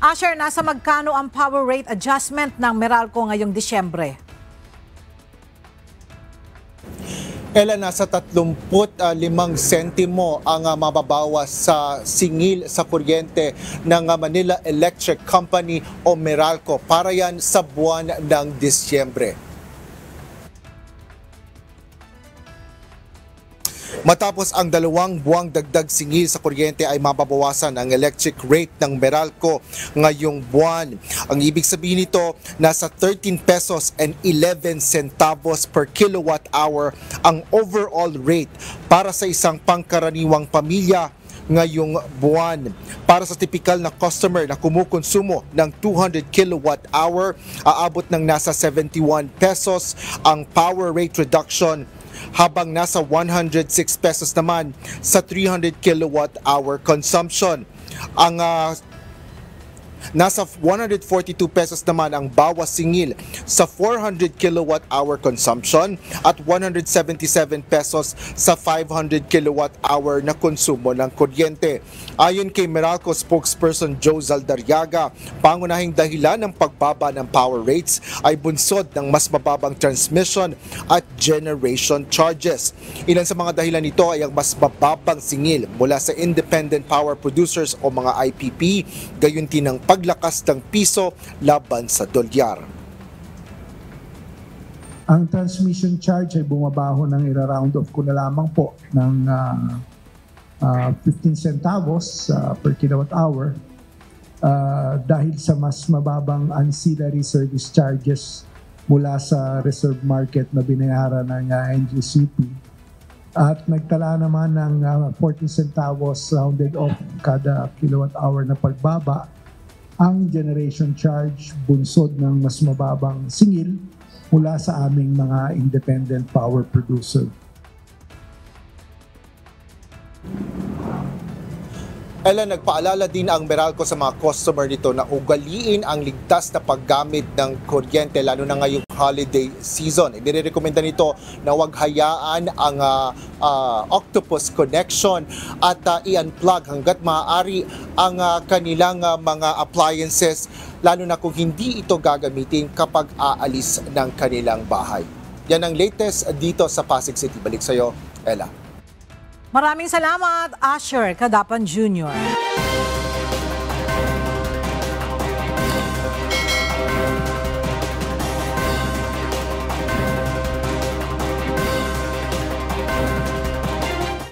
Asher, nasa magkano ang power rate adjustment ng Meralco ngayong Disyembre? Ella, nasa 35 sentimo ang mababawas sa singil sa kuryente ng Manila Electric Company o Meralco para yan sa buwan ng Disyembre. Matapos ang 2 buwang dagdag singil sa kuryente ay mababawasan ang electric rate ng Meralco ngayong buwan. Ang ibig sabihin nito, nasa 13 pesos and 11 centavos per kilowatt hour ang overall rate para sa isang pangkaraniwang pamilya ngayong buwan. Para sa typical na customer na kumukonsumo ng 200 kilowatt hour, aabot ng nasa 71 pesos ang power rate reduction, habang nasa 106 pesos naman sa 300 kilowatt hour consumption. Ang nasa 142 pesos naman ang bawas singil sa 400 kilowatt hour consumption at 177 pesos sa 500 kilowatt hour na konsumo ng kuryente. Ayon kay Meralco spokesperson Joe Zaldarriaga, pangunahing dahilan ng pagbaba ng power rates ay bunsod ng mas mababang transmission at generation charges. Ilan sa mga dahilan nito ay ang mas mababang singil mula sa independent power producers o mga IPP, gayon din ang paglakas ng piso laban sa dolyar. Ang transmission charge ay bumabaho ng ira-round off ko na lamang po ng 15 centavos per kilowatt hour dahil sa mas mababang ancillary service charges mula sa reserve market na binayaran ng NGCP. At nagtala naman ng 14 centavos rounded off kada kilowatt hour na pagbaba ang generation charge bunsod ng mas mababang singil mula sa aming mga independent power producer. Ella, nagpaalala din ang Meralco sa mga customer nito na ugaliin ang ligtas na paggamit ng kuryente lalo na ngayong holiday season. Inirekomenda nito na huwag hayaan ang octopus connection at i-unplug hanggat maaari ang kanilang mga appliances lalo na kung hindi ito gagamitin kapag aalis ng kanilang bahay. Yan ang latest dito sa Pasig City. Balik sa iyo, Ella. Maraming salamat, Asher Cadapan Jr.